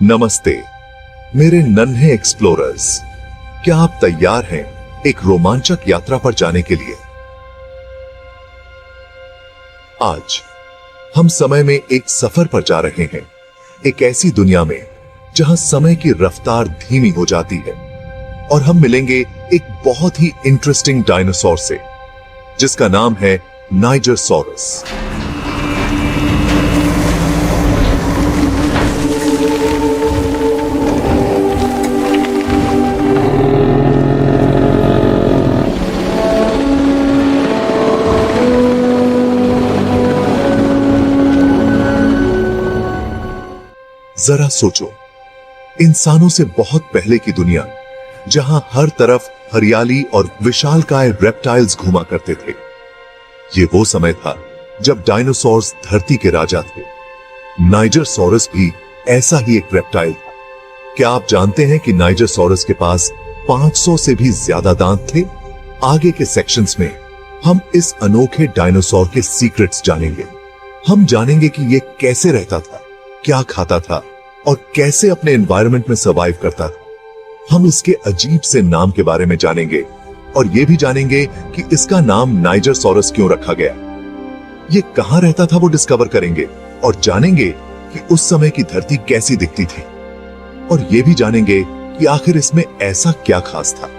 नमस्ते मेरे नन्हे एक्सप्लोरर्स, क्या आप तैयार हैं एक रोमांचक यात्रा पर जाने के लिए? आज हम समय में एक सफर पर जा रहे हैं, एक ऐसी दुनिया में जहां समय की रफ्तार धीमी हो जाती है और हम मिलेंगे एक बहुत ही इंटरेस्टिंग डायनासोर से जिसका नाम है नाइजरसॉरस। जरा सोचो, इंसानों से बहुत पहले की दुनिया जहां हर तरफ हरियाली और विशालकाय रेप्टाइल्स घूमा करते थे। ये वो समय था जब डायनासोर्स धरती के राजा थे। नाइजरसॉरस भी ऐसा ही एक रेप्टाइल था। क्या आप जानते हैं कि नाइजरसॉरस के पास 500 से भी ज्यादा दांत थे? आगे के सेक्शंस में हम इस अनोखे डायनासोर के सीक्रेट्स जानेंगे। हम जानेंगे कि ये कैसे रहता था, क्या खाता था और कैसे अपने एनवायरनमेंट में सर्वाइव करता था। हम इसके अजीब से नाम के बारे में जानेंगे और यह भी जानेंगे कि इसका नाम नाइजरसॉरस क्यों रखा गया। ये कहां रहता था वो डिस्कवर करेंगे और जानेंगे कि उस समय की धरती कैसी दिखती थी। और यह भी जानेंगे कि आखिर इसमें ऐसा क्या खास था।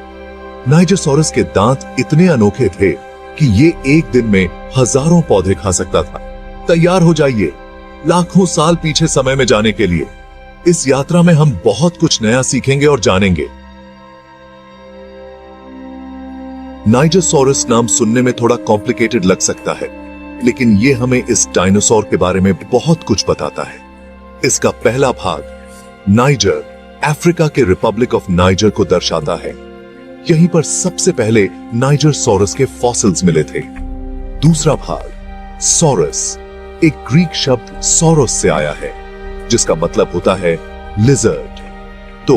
नाइजरसॉरस के दांत इतने अनोखे थे कि ये एक दिन में हजारों पौधे खा सकता था। तैयार हो जाइए लाखों साल पीछे समय में जाने के लिए। इस यात्रा में हम बहुत कुछ नया सीखेंगे और जानेंगे। नाइजरसॉरस नाम सुनने में थोड़ा कॉम्प्लिकेटेड लग सकता है, लेकिन यह हमें इस डायनासोर के बारे में बहुत कुछ बताता है। इसका पहला भाग नाइजर, अफ्रीका के रिपब्लिक ऑफ नाइजर को दर्शाता है। यहीं पर सबसे पहले नाइजरसॉरस के फॉसिल्स मिले थे। दूसरा भाग सॉरस, एक ग्रीक शब्द सॉरोस से आया है जिसका मतलब होता है लिजर्ड। तो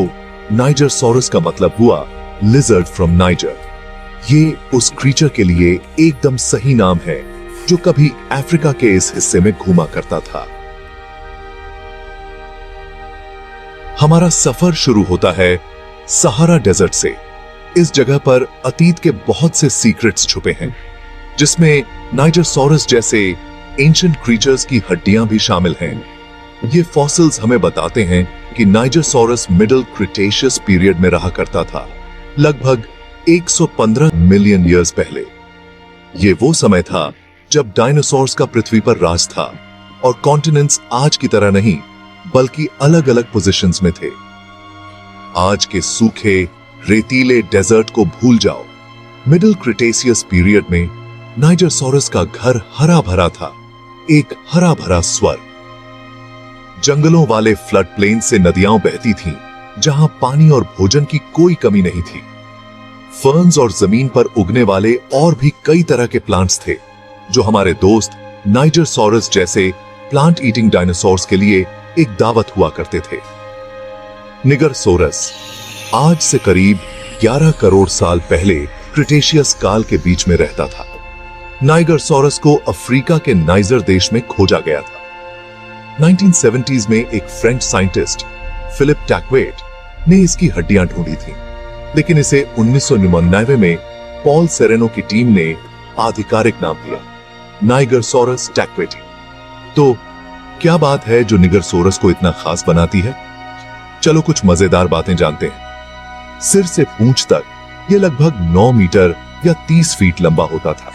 नाइजरसॉरस का मतलब हुआ लिजर्ड फ्रॉम नाइजर। ये उस क्रीचर के लिए एकदम सही नाम है जो कभी अफ्रीका के इस हिस्से में घूमा करता था। हमारा सफर शुरू होता है सहारा डेजर्ट से। इस जगह पर अतीत के बहुत से सीक्रेट्स छुपे हैं, जिसमें नाइजरसॉरस जैसे एंशिएंट क्रीचर्स की हड्डियां भी शामिल हैं। ये फॉसिल्स हमें बताते हैं कि नाइजरसॉरस मिडिल क्रिटेशियस पीरियड में रहा करता था, लगभग 115 मिलियन ईयर्स पहले। ये वो समय था जब डायनासोर्स का पृथ्वी पर राज था और कॉन्टिनेंट्स आज की तरह नहीं बल्कि अलग अलग पोजीशंस में थे। आज के सूखे रेतीले डेजर्ट को भूल जाओ। मिडिल क्रिटेशियस पीरियड में नाइजरसॉरस का घर हरा भरा था, एक हरा भरा स्वर्ग। जंगलों वाले फ्लड प्लेन से नदियां बहती थीं, जहां पानी और भोजन की कोई कमी नहीं थी। फर्न्स और जमीन पर उगने वाले और भी कई तरह के प्लांट्स थे, जो हमारे दोस्त नाइजरसॉरस जैसे प्लांट ईटिंग डायनासोर्स के लिए एक दावत हुआ करते थे। निगरसोरस आज से करीब 11 करोड़ साल पहले क्रिटेशियस काल के बीच में रहता था। नाइजरसॉरस को अफ्रीका के नाइजर देश में खोजा गया था। 1970s में एक फ्रेंच साइंटिस्ट फिलिप टैकवेट ने इसकी हड्डियां ढूंढी थी, लेकिन इसे 1999 में पॉल सेरेनो की टीम ने आधिकारिक नाम दिया, नाइजरसॉरस टैकवेटी। तो क्या बात है जो निगरसोरस को इतना खास बनाती है? चलो कुछ मजेदार बातें जानते हैं। सिर से पूंछ तक यह लगभग 9 मीटर या 30 फीट लंबा होता था।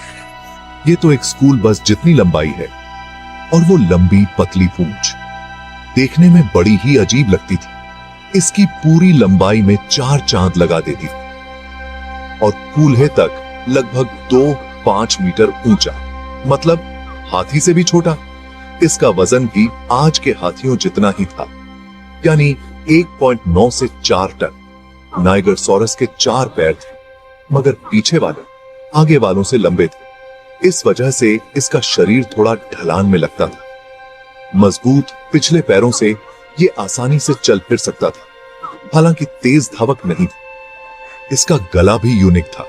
ये तो एक स्कूल बस जितनी लंबाई है, और वो लंबी पतली पूंछ देखने में बड़ी ही अजीब लगती थी। इसकी पूरी लंबाई में 4 चांद लगा देती थी और कूल्हे तक लगभग 2-5 मीटर ऊंचा, मतलब हाथी से भी छोटा। इसका वजन भी आज के हाथियों जितना ही था, यानी 1.9 से 4 टन। नाइजरसॉरस के 4 पैर थे, मगर पीछे वाले आगे वालों से लंबे थे। इस वजह से इसका शरीर थोड़ा ढलान में लगता था। मजबूत पिछले पैरों से ये आसानी से चल फिर सकता था, हालांकि तेज धावक नहीं था। इसका गला भी यूनिक था,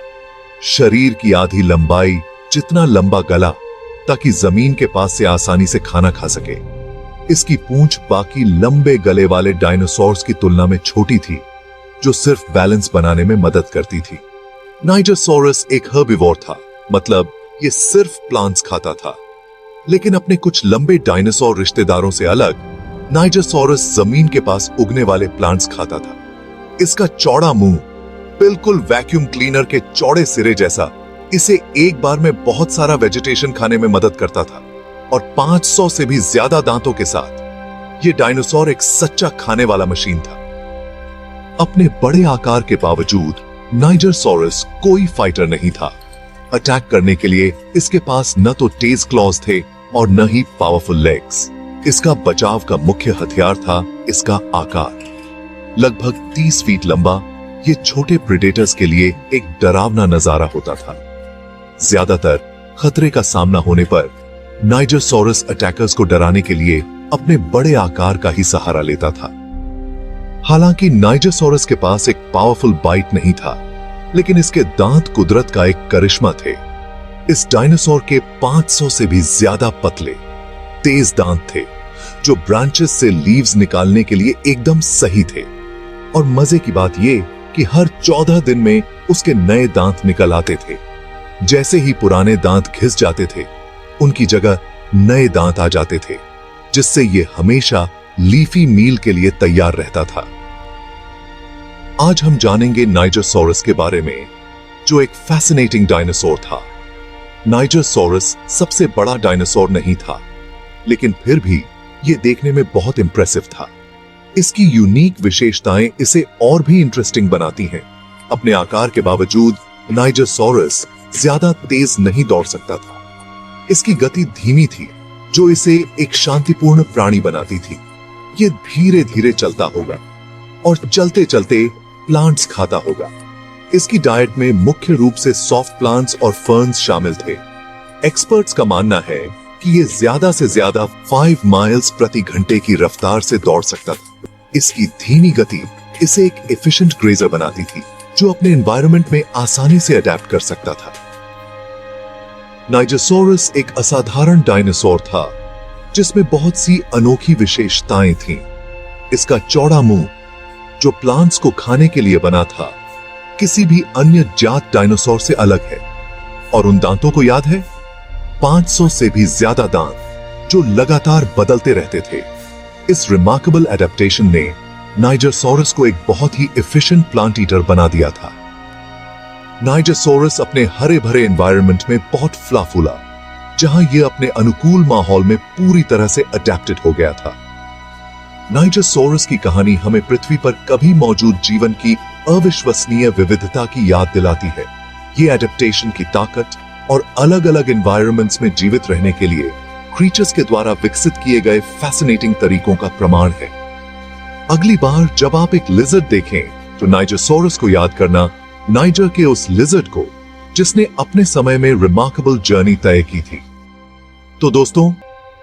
शरीर की आधी लंबाई जितना लंबा गला, ताकि जमीन के पास से आसानी से खाना खा सके। इसकी पूंछ बाकी लंबे गले वाले डायनासोर्स की तुलना में छोटी थी, जो सिर्फ बैलेंस बनाने में मदद करती थी। नाइजरसोरस एक हर्बिवोर था, मतलब ये सिर्फ प्लांट्स खाता था। लेकिन अपने कुछ लंबे डायनासोर रिश्तेदारों से अलग, नाइजरसोरस जमीन के पास उगने वाले प्लांट्स खाता था। इसका चौड़ा मुंह, बिल्कुल वैक्यूम क्लीनर के चौड़े सिरे जैसा, इसे एक बार में बहुत सारा वेजिटेशन खाने में मदद करता था। और 500 से भी ज्यादा दांतों के साथ ये डायनासोर एक सच्चा खाने वाला मशीन था। अपने बड़े आकार के बावजूद नाइजरसोरस कोई फाइटर नहीं था। अटैक करने के लिए इसके पास न तो तेज क्लॉज थे और न ही पावरफुल लेग्स। इसका बचाव का मुख्य हथियार था इसका आकार। लगभग 30 फीट लंबा, ये छोटे प्रेडेटर्स के लिए एक डरावना नजारा होता था। ज्यादातर खतरे का सामना होने पर नाइजरसोरस अटैकर्स को डराने के लिए अपने बड़े आकार का ही सहारा लेता था। हालांकि नाइजरसोरस के पास एक पावरफुल बाइट नहीं था, लेकिन इसके दांत कुदरत का एक करिश्मा थे। इस डायनासोर के 500 से भी ज्यादा पतले, तेज दांत थे, जो ब्रांचेस से लीव्स निकालने के लिए एकदम सही थे। और मजे की बात यह कि हर 14 दिन में उसके नए दांत निकल आते थे। जैसे ही पुराने दांत घिस जाते थे, उनकी जगह नए दांत आ जाते थे, जिससे ये हमेशा लीफी मील के लिए तैयार रहता था। आज हम जानेंगे नाइजरसोरस के बारे में, जो एक फैसिनेटिंग डायनासोर था। नाइजरसोरस सबसे बड़ा डायनासोर नहीं था, लेकिन फिर भी यह देखने में बहुत इंप्रेसिव था। इसकी यूनिक विशेषताएं इसे और भी इंटरेस्टिंग बनाती हैं। अपने आकार के बावजूद नाइजरसोरस ज्यादा तेज नहीं दौड़ सकता था। इसकी गति धीमी थी, जो इसे एक शांतिपूर्ण प्राणी बनाती थी। ये धीरे धीरे चलता होगा और चलते चलते प्लांट्स खाता होगा। इसकी डाइट में मुख्य रूप से सॉफ्ट प्लांट्स और फर्न्स शामिल थे। एक्सपर्ट्स का मानना है कि ये ज्यादा से ज्यादा 5 माइल्स प्रति घंटे की रफ्तार से दौड़ सकता था। इसकी धीमी गति इसे एक एफिशिएंट ग्रेजर बनाती थी, जो अपने एनवायरनमेंट में आसानी से अडेप्ट कर सकता था। नाइजरसोरस एक असाधारण डायनासोर था, जिसमें बहुत सी अनोखी विशेषताएं थीं। इसका चौड़ा मुंह, जो प्लांट्स को खाने के लिए बना था, किसी भी अन्य जात डायनासोर से अलग है। और उन दांतों को याद है, 500 से भी ज्यादा दांत, जो लगातार बदलते रहते थे। इस रिमार्केबल एडेप्टेशन ने नाइजरसोरस को एक बहुत ही एफिशिएंट प्लांट ईटर बना दिया था। नाइजरसोरस अपने हरे भरे एनवायरनमेंट में बहुत फला फूला, जहां यह अपने अनुकूल माहौल में पूरी तरह से अडेप्टेड हो गया था। नाइजरसोरस की कहानी हमें पृथ्वी पर कभी मौजूद जीवन की अविश्वसनीय विविधता की याद दिलाती है। ये एडेप्टेशन की ताकत और अलग अलग एनवायरनमेंट्स में जीवित रहने के लिए क्रीचर्स के द्वारा विकसित किए गए फैसिनेटिंग तरीकों का प्रमाण है। अगली बार जब आप एक लिजर्ड देखें, तो नाइजरसोरस को याद करना नाइजर के उस लिजर्ड को, जिसने अपने समय में रिमार्केबल जर्नी तय की थी। तो दोस्तों,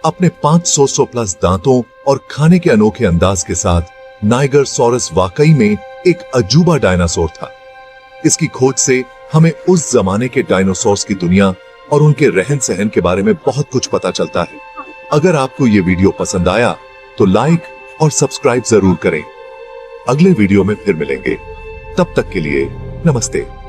अपने 500 प्लस दांतों और खाने के अनोखे अंदाज के साथ नाइजरसोरस वाकई में एक अजूबा डायनासोर था। इसकी खोज से हमें उस जमाने के डायनासोर्स की दुनिया और उनके रहन सहन के बारे में बहुत कुछ पता चलता है। अगर आपको ये वीडियो पसंद आया तो लाइक और सब्सक्राइब जरूर करें। अगले वीडियो में फिर मिलेंगे। तब तक के लिए नमस्ते।